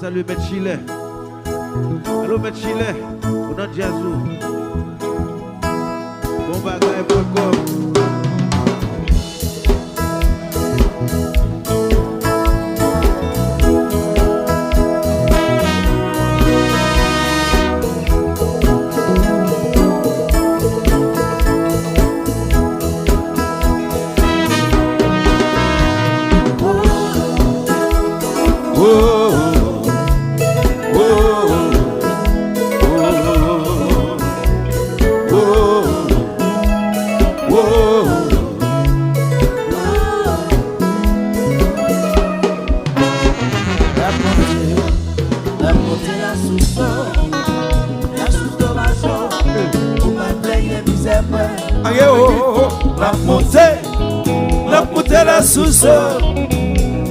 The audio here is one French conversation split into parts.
Salut Maître Chile. Allô Maître Chile. On a Diazou. Bon bagage .com.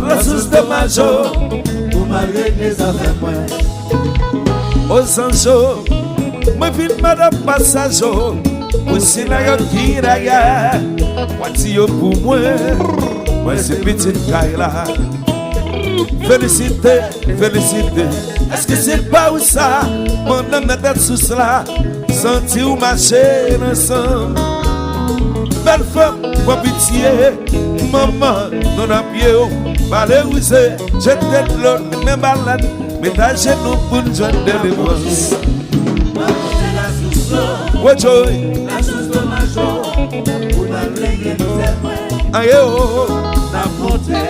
La source de Majo, pour malgré les affaires moins. Aux anges, moi ville madame passage, aussi la qui raya, voici pour moi, moi c'est petite caille là. Félicité, félicité. Est-ce que c'est pas où ça, mon homme d'être sous cela, senti ou marcher ensemble. Belle femme, pour pitié, maman, non à pied, valorisé, j'ai tête l'autre, mes balades, mais t'as genoux pour nous joindre de l'émotion. Ouais, Joy, la source de ma joie, pour la blague, aïe, oh, la montée,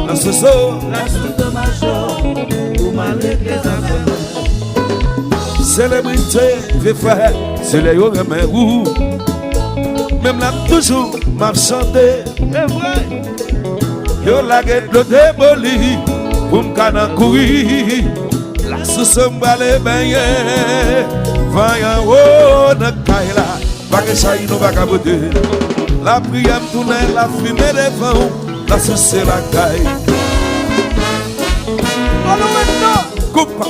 la source de ma joie, pour ma blague, célébrité, fait frère, c'est les yeux mais où même là toujours m'a chanté, c'est vrai. Yo la guette le déboli, pour m'cana courir, la sauce m'balé baigné, vaillant oh na kaila, pas que ça y nous va caboter. La prière tourne, la fumée des vents, la sauce c'est la caille. Allô maintenant, coupe pas.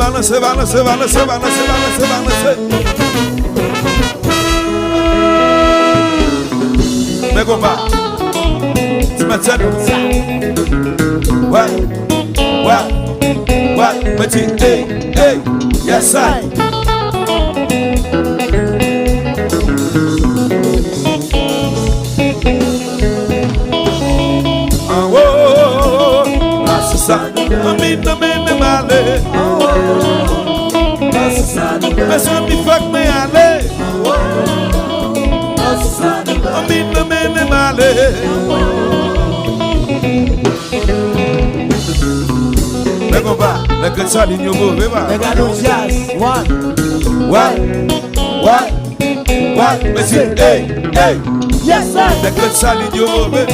Balance. Mais combat, tu m'as dit ouais, petit, hey, yes I. Mais ça me fait me aller. Me aller. Mais combat, le que ça ligne au mauvais va. What? Mais si, hey, yes sir. Le que ça ligne au mauvais.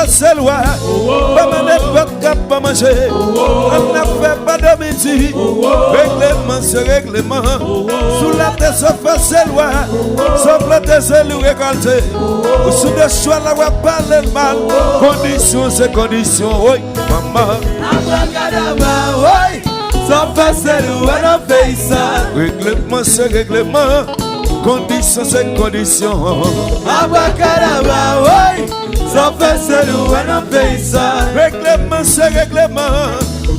C'est loin, pas manette, pas de cap, pas manger. On n'a fait pas de midi. Règlement, c'est règlement. Sous la tête, ça fait c'est loin. Sans planter, c'est lui récolter. Sous le choix, là, on va parler mal. Condition, c'est condition, oui, maman. Oui, sans faire c'est loin, on fait ça. Règlement, c'est règlement. Condition, c'est condition. Abacadabra, oui. Sans faire c'est loin, on fait ça. Règlement, c'est règlement.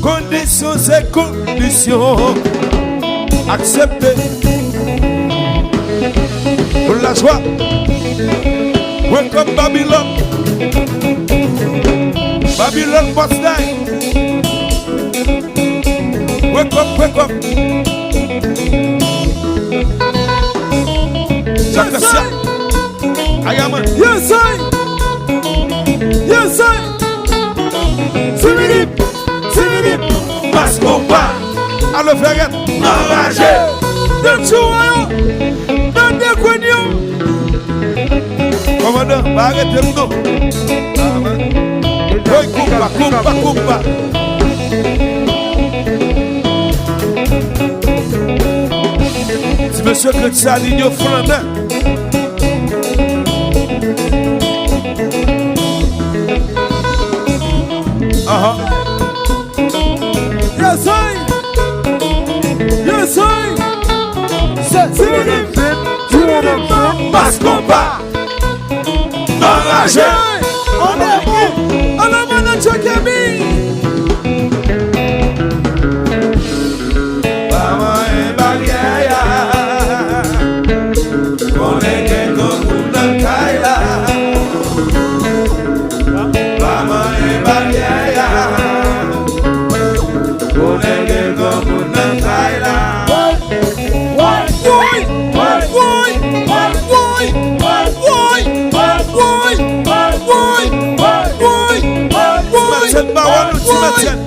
Condition. sans ces conditions. Acceptez pour la joie. Welcome Babylon. Babylon must die. Wake up, wake up. Yes, I am. Yes, I. Yes, I. Timidip, timidip. Mas konpa. Alors, frère, enragé. De tout, dans des cognons. Commandant, arrêtez-vous, non. Oui, konpa, konpa, konpa. Si monsieur Chrétien aligne au flanc, yes, I. Yes, I. C'est parce qu'on va enragé. On a manager Camille. Maman est barrière. On est quelqu'un pour dans Kaila. Maman est barrière. On est quelqu'un pour dans Kaila. Cette parole nous maintienne.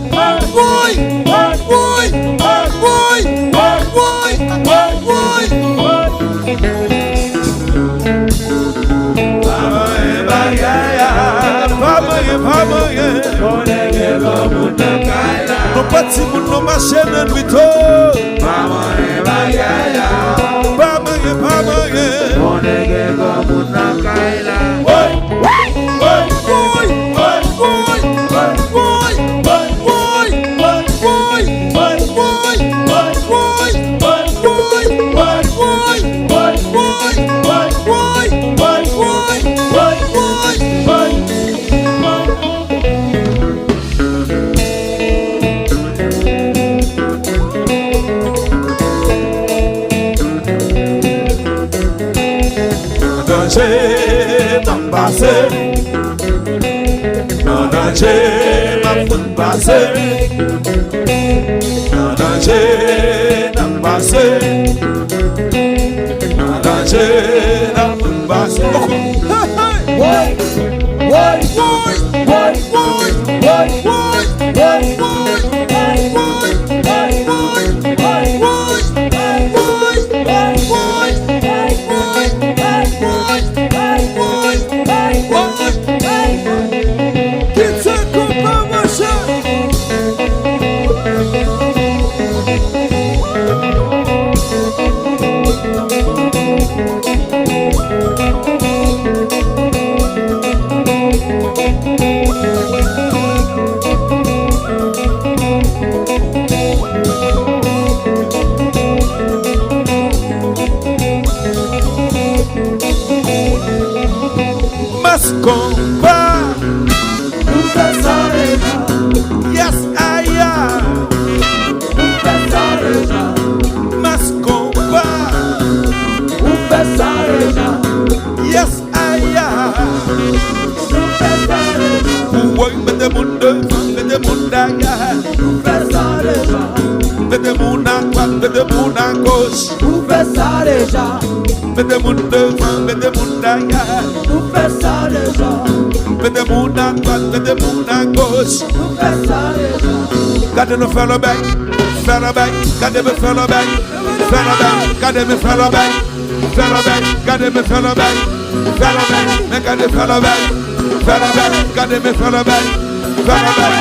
Nos petits mouns nos machines en vito. M'en passer, en danger, ma foule passer, en danger, m'en passer, en danger, la foule passer. Konpa, yes I am. Mas konpa, yes I am. Oui, mettez mon devant, mettez mon derrière. Mettez mon à droite, mettez mon à gauche. Mettez mon devant, mettez mon derrière. Mettez mon à droite, mettez mon à gauche. Gardez-nous faire le bain, faire le bain, gardez-moi faire le bain, faire le bain, gardez-moi faire le bain, faire le bain, gardez-moi faire le bain, faire le bain, mais gardez faire le bain, faire le bain, gardez-moi faire le bain, faire le bain.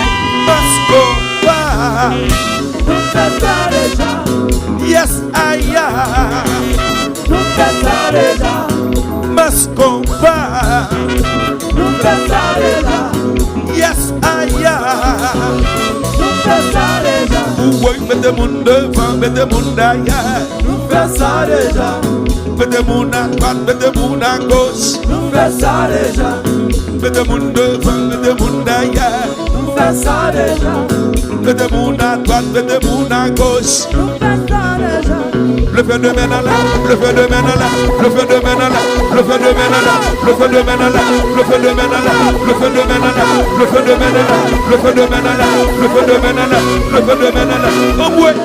Yes I am. Mas konpa, yes I am. Oui, mettez mon devant, mettez mon derrière. Nous faisons ça déjà. Mettez mon à droite, mettez mon à gauche. Nous faisons ça déjà. mettez mon devant, mettez mon derrière. Nous faisons ça déjà. Mettez mon à droite, mettez mon à gauche. Nous faisons ça déjà. Le feu de Menala, le feu de Menala, le feu de Menala, le feu de Menala, le feu de Menala, le feu de Menala, le feu de Menala, le feu de Menala, le feu de Menala, le feu de Menala, le feu de Menala. Oh ouais.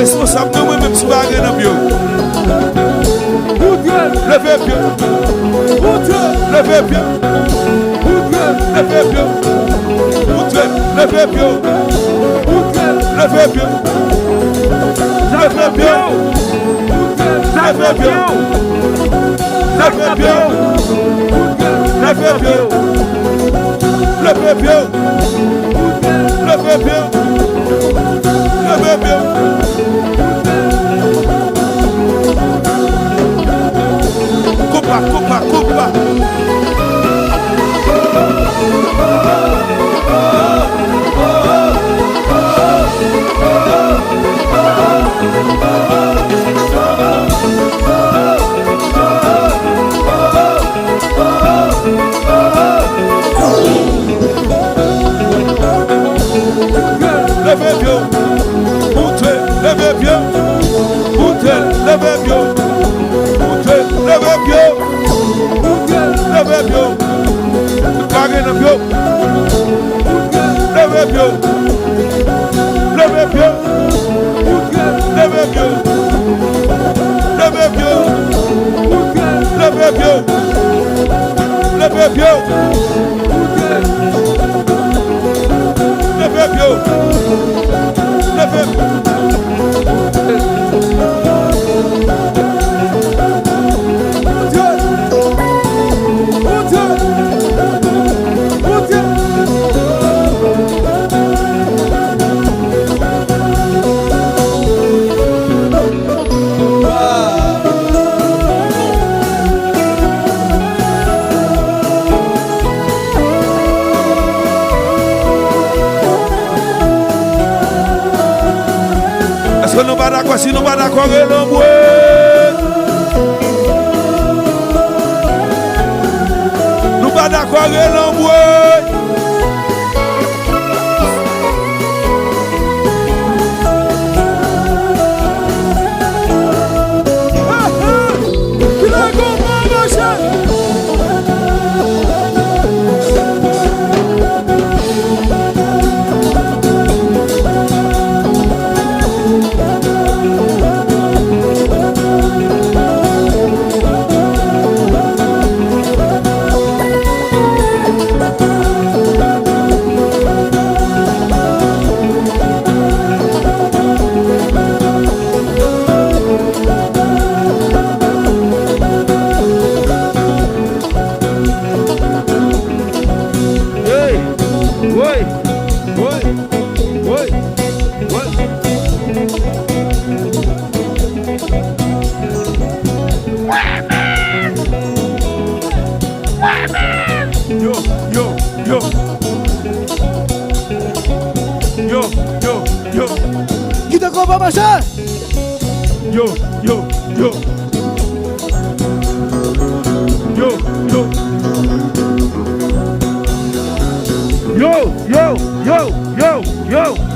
Responsable de moi-même si vous avez un bio. Levez pied. Levez pied. Levez pied. Levez pied. Levez pied. Levez pied. Levez pied. Levez pied. Levez pied. Levez pied. Levez pied. Levez pied. Coupa, coupa, coupa. Levez bien, montez, levez bien, montez, levez bien, montez, levez bien, levez bien, levez bien, levez bien, levez bien, levez bien, levez bien, levez bien, levez bien, levez bien. Est-ce que nous pas d'accord si nous pas d'accord et l'ombre? d'aquarelle en bois. Qui te konpa machin? Yo, yo, yo. Yo, yo. Yo, yo, yo, yo, yo.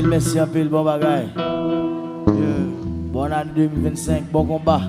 Merci un peu, bon bagay. Bon année 2025, bon combat.